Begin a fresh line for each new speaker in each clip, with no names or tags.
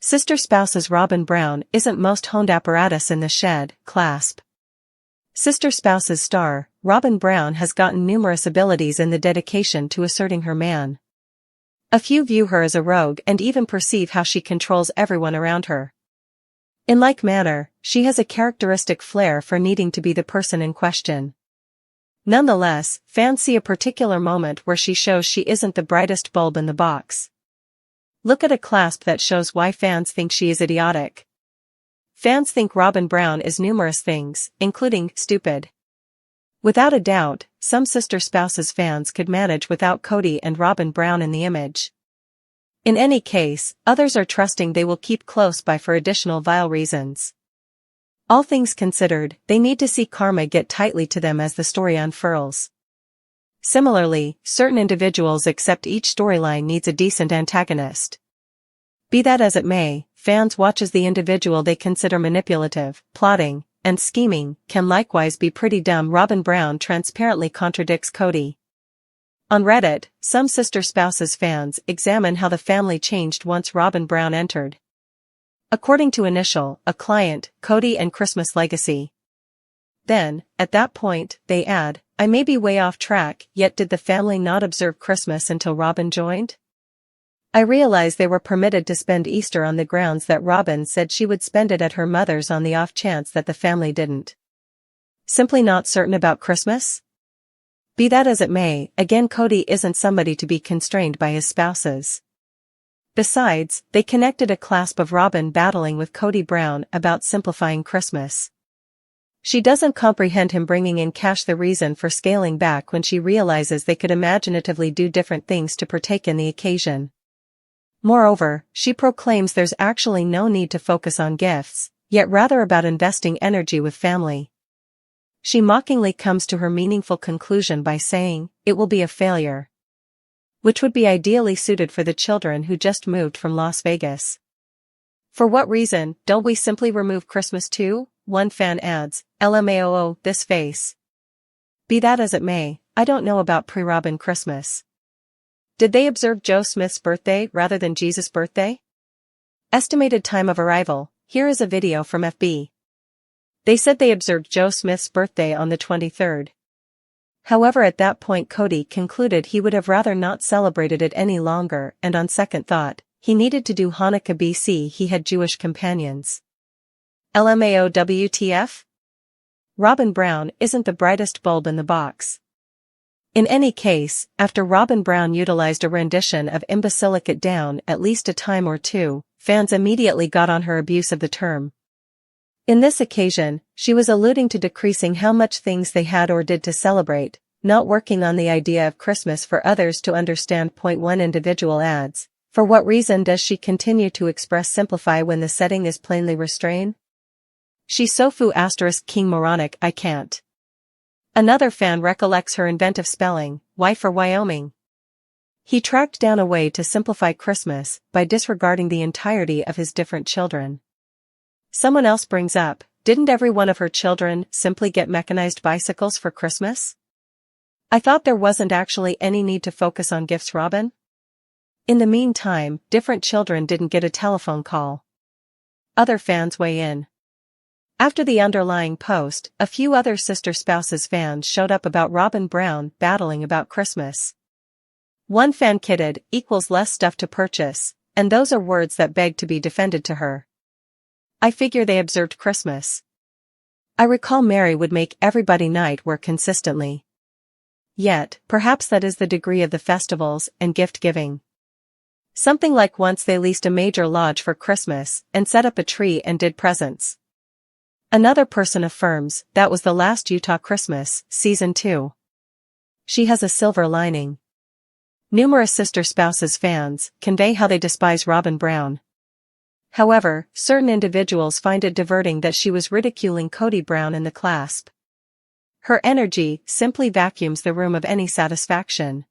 Sister Spouse's Robyn Brown isn't most honed apparatus in the shed, clasp. Sister Spouse's star, Robyn Brown has gotten numerous abilities in the dedication to asserting her man. A few view her as a rogue and even perceive how she controls everyone around her. In like manner, she has a characteristic flair for needing to be the person in question. Nonetheless, fans see a particular moment where she shows she isn't the brightest bulb in the box. Look at a clasp that shows why fans think she is idiotic. Fans think Robyn Brown is numerous things, including stupid. Without a doubt, some Sister Spouse's fans could manage without Kody and Robyn Brown in the image. In any case, others are trusting they will keep close by for additional vile reasons. All things considered, they need to see karma get tightly to them as the story unfurls. Similarly, certain individuals accept each storyline needs a decent antagonist. Be that as it may, fans watch as the individual they consider manipulative, plotting, and scheming can likewise be pretty dumb. Robyn Brown transparently contradicts Kody. On Reddit, some Sister Spouse's fans examine how the family changed once Robyn Brown entered. According to Initial, a client, Kody and Christmas legacy. Then, at that point, they add, I may be way off track, yet did the family not observe Christmas until Robyn joined? I realize they were permitted to spend Easter on the grounds that Robyn said she would spend it at her mother's on the off chance that the family didn't. Simply not certain about Christmas? Be that as it may, again Kody isn't somebody to be constrained by his spouses. Besides, they connected a clasp of Robyn battling with Kody Brown about simplifying Christmas. She doesn't comprehend him bringing in cash, the reason for scaling back when she realizes they could imaginatively do different things to partake in the occasion. Moreover, she proclaims there's actually no need to focus on gifts, yet rather about investing energy with family. She mockingly comes to her meaningful conclusion by saying, it will be a failure. Which would be ideally suited for the children who just moved from Las Vegas. For what reason don't we simply remove Christmas too? One fan adds, LMAOO, this face. Be that as it may, I don't know about pre-Robyn Christmas. Did they observe Joe Smith's birthday rather than Jesus' birthday? Estimated time of arrival, here is a video from FB. They said they observed Joe Smith's birthday on the 23rd. However, at that point Kody concluded he would have rather not celebrated it any longer, and on second thought, he needed to do Hanukkah BC. He had Jewish companions. LMAO WTF? Robyn Brown isn't the brightest bulb in the box. In any case, after Robyn Brown utilized a rendition of Imbecilic It Down at least a time or two, fans immediately got on her abuse of the term. In this occasion, she was alluding to decreasing how much things they had or did to celebrate, not working on the idea of Christmas for others to understand. Point 1 Individual adds, for what reason does she continue to express simplify when the setting is plainly restrain? She sofu * king moronic I can't. Another fan recollects her inventive spelling, Y for Wyoming. He tracked down a way to simplify Christmas by disregarding the entirety of his different children. Someone else brings up, didn't every one of her children simply get mechanized bicycles for Christmas? I thought there wasn't actually any need to focus on gifts, Robyn. In the meantime, different children didn't get a telephone call. Other fans weigh in. After the underlying post, a few other Sister Spouse's fans showed up about Robyn Brown battling about Christmas. One fan kidded, equals less stuff to purchase, and those are words that beg to be defended to her. I figure they observed Christmas. I recall Mary would make everybody night work consistently. Yet, perhaps that is the degree of the festivals and gift-giving. Something like once they leased a major lodge for Christmas and set up a tree and did presents. Another person affirms that was the last Utah Christmas, season 2. She has a silver lining. Numerous Sister Spouse's fans convey how they despise Robyn Brown. However, certain individuals find it diverting that she was ridiculing Kody Brown in the clasp. Her energy simply vacuums the room of any satisfaction.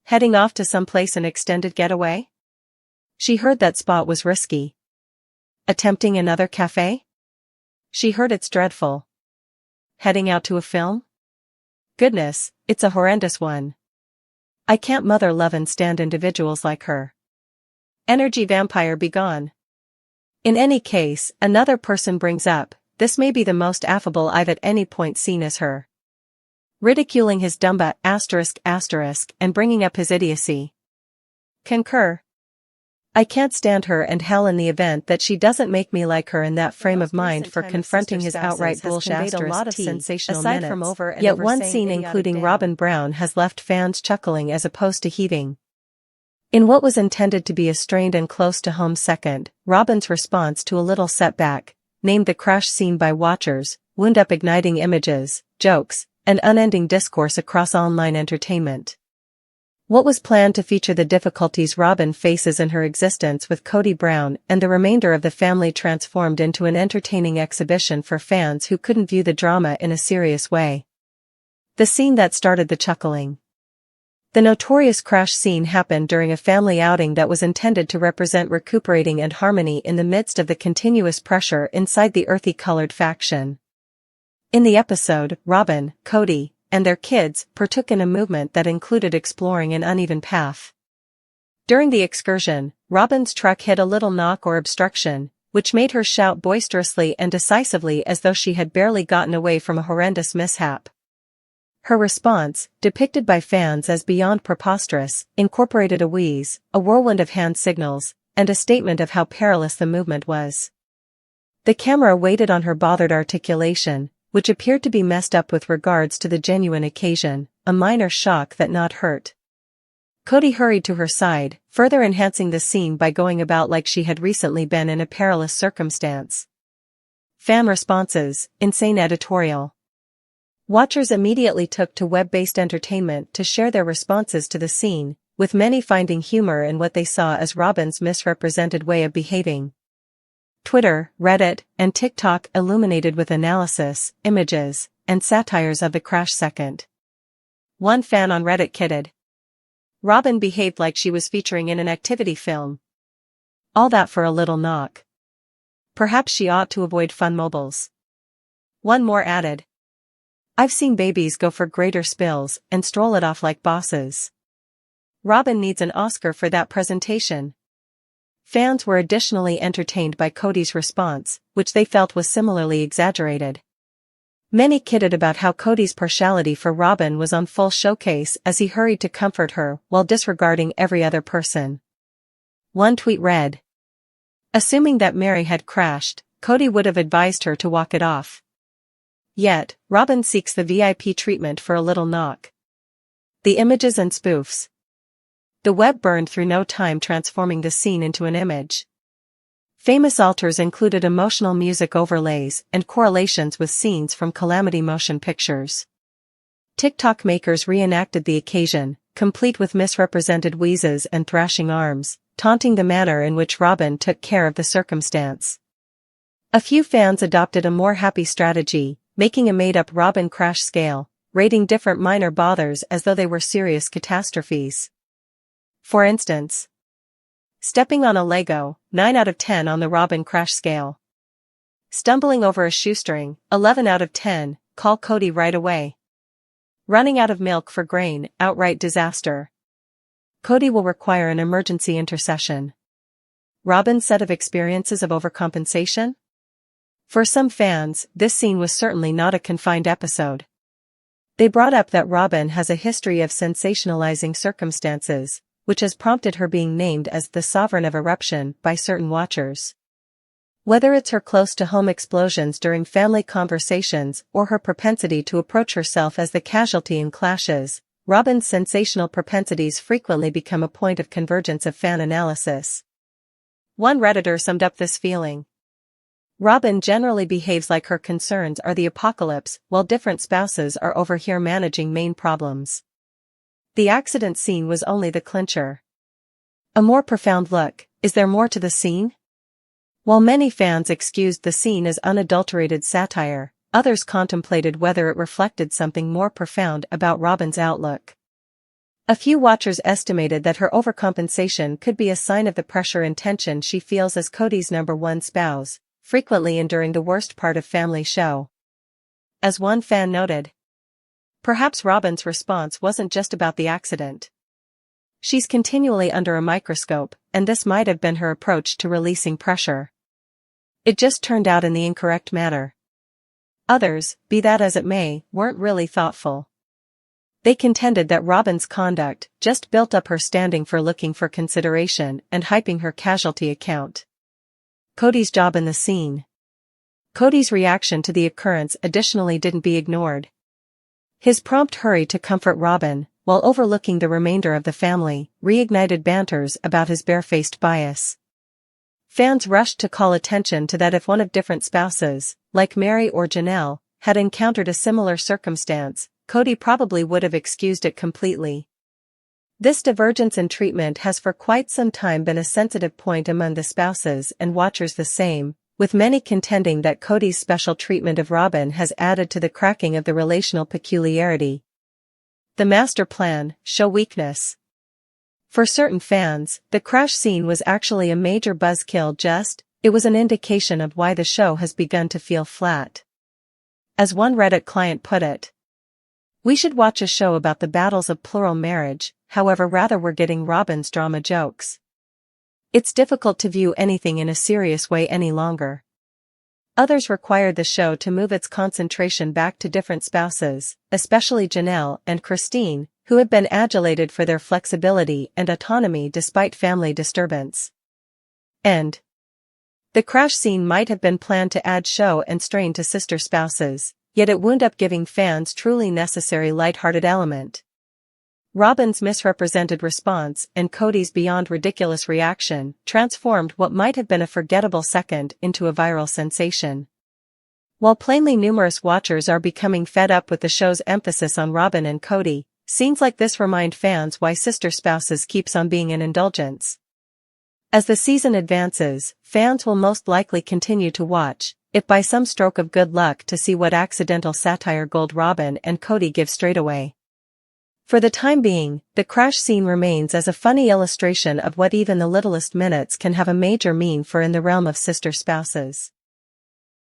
Heading off to someplace an extended getaway? She heard that spot was risky. Attempting another cafe? She heard it's dreadful. Heading out to a film? Goodness, it's a horrendous one. I can't mother love and stand individuals like her. Energy vampire be gone. In any case, another person brings up, this may be the most affable I've at any point seen as her. Ridiculing his dumba ***, and bringing up his idiocy. Concur. I can't stand her and hell in the event that she doesn't make me like her in that frame of mind for confronting his outright bullshit a lot of sensational
aside
minutes.
from over and
Yet
over
one
saying
scene
idiotic
including
damn.
Robyn Brown has left fans chuckling as opposed to heaving. In what was intended to be a strained and close-to-home second, Robyn's response to a little setback, named the crash scene by watchers, wound up igniting images, jokes, and unending discourse across online entertainment. What was planned to feature the difficulties Robyn faces in her existence with Kody Brown and the remainder of the family transformed into an entertaining exhibition for fans who couldn't view the drama in a serious way. The scene that started the chuckling. The notorious crash scene happened during a family outing that was intended to represent recuperating and harmony in the midst of the continuous pressure inside the earthy-colored faction. In the episode, Robyn, Kody, and their kids partook in a movement that included exploring an uneven path. During the excursion, Robyn's truck hit a little knock or obstruction, which made her shout boisterously and decisively as though she had barely gotten away from a horrendous mishap. Her response, depicted by fans as beyond preposterous, incorporated a wheeze, a whirlwind of hand signals, and a statement of how perilous the movement was. The camera waited on her bothered articulation, which appeared to be messed up with regards to the genuine occasion, a minor shock that not hurt. Kody hurried to her side, further enhancing the scene by going about like she had recently been in a perilous circumstance. Fan responses, insane editorial. Watchers immediately took to web-based entertainment to share their responses to the scene, with many finding humor in what they saw as Robyn's misrepresented way of behaving. Twitter, Reddit, and TikTok illuminated with analysis, images, and satires of the crash second. One fan on Reddit kidded. Robyn behaved like she was featuring in an activity film. All that for a little knock. Perhaps she ought to avoid fun mobiles. One more added. I've seen babies go for greater spills and stroll it off like bosses. Robyn needs an Oscar for that presentation. Fans were additionally entertained by Kody's response, which they felt was similarly exaggerated. Many kidded about how Kody's partiality for Robyn was on full showcase as he hurried to comfort her while disregarding every other person. One tweet read, assuming that Mary had crashed, Kody would have advised her to walk it off. Yet, Robyn seeks the VIP treatment for a little knock. The images and spoofs. The web burned through no time, transforming the scene into an image. Famous alters included emotional music overlays and correlations with scenes from Calamity Motion Pictures. TikTok makers reenacted the occasion, complete with misrepresented wheezes and thrashing arms, taunting the manner in which Robyn took care of the circumstance. A few fans adopted a more happy strategy, making a made-up Robyn crash scale, rating different minor bothers as though they were serious catastrophes. For instance, stepping on a Lego, 9 out of 10 on the Robyn crash scale. Stumbling over a shoestring, 11 out of 10, call Kody right away. Running out of milk for grain, outright disaster. Kody will require an emergency intercession. Robyn's set of experiences of overcompensation? For some fans, this scene was certainly not a confined episode. They brought up that Robyn has a history of sensationalizing circumstances, which has prompted her being named as the Sovereign of Eruption by certain watchers. Whether it's her close-to-home explosions during family conversations or her propensity to approach herself as the casualty in clashes, Robyn's sensational propensities frequently become a point of convergence of fan analysis. One Redditor summed up this feeling. Robyn generally behaves like her concerns are the apocalypse, while different spouses are over here managing main problems. The accident scene was only the clincher. A more profound look, is there more to the scene? While many fans excused the scene as unadulterated satire, others contemplated whether it reflected something more profound about Robyn's outlook. A few watchers estimated that her overcompensation could be a sign of the pressure and tension she feels as Kody's #1 spouse, frequently enduring the worst part of family show. As one fan noted, perhaps Robyn's response wasn't just about the accident. She's continually under a microscope, and this might have been her approach to releasing pressure. It just turned out in the incorrect manner. Others, be that as it may, weren't really thoughtful. They contended that Robyn's conduct just built up her standing for looking for consideration and hyping her casualty account. Kody's job in the scene. Kody's reaction to the occurrence additionally didn't be ignored. His prompt hurry to comfort Robyn, while overlooking the remainder of the family, reignited banters about his barefaced bias. Fans rushed to call attention to that if one of different spouses, like Mary or Janelle, had encountered a similar circumstance, Kody probably would have excused it completely. This divergence in treatment has for quite some time been a sensitive point among the spouses and watchers, the same, with many contending that Kody's special treatment of Robyn has added to the cracking of the relational peculiarity. The master plan, show weakness. For certain fans, the crash scene was actually a major buzzkill. It was an indication of why the show has begun to feel flat. As one Reddit client put it, "We should watch a show about the battles of plural marriage, however rather we're getting Robyn's drama jokes. It's difficult to view anything in a serious way any longer." Others required the show to move its concentration back to different spouses, especially Janelle and Christine, who had been adulated for their flexibility and autonomy despite family disturbance. And the crash scene might have been planned to add show and strain to sister spouses, yet it wound up giving fans truly necessary lighthearted element. Robyn's misrepresented response and Kody's beyond ridiculous reaction transformed what might have been a forgettable second into a viral sensation. While plainly numerous watchers are becoming fed up with the show's emphasis on Robyn and Kody, scenes like this remind fans why sister spouses keeps on being an indulgence. As the season advances, fans will most likely continue to watch, if by some stroke of good luck, to see what accidental satire gold Robyn and Kody give straight away. For the time being, the crash scene remains as a funny illustration of what even the littlest minutes can have a major mean for in the realm of sister spouses.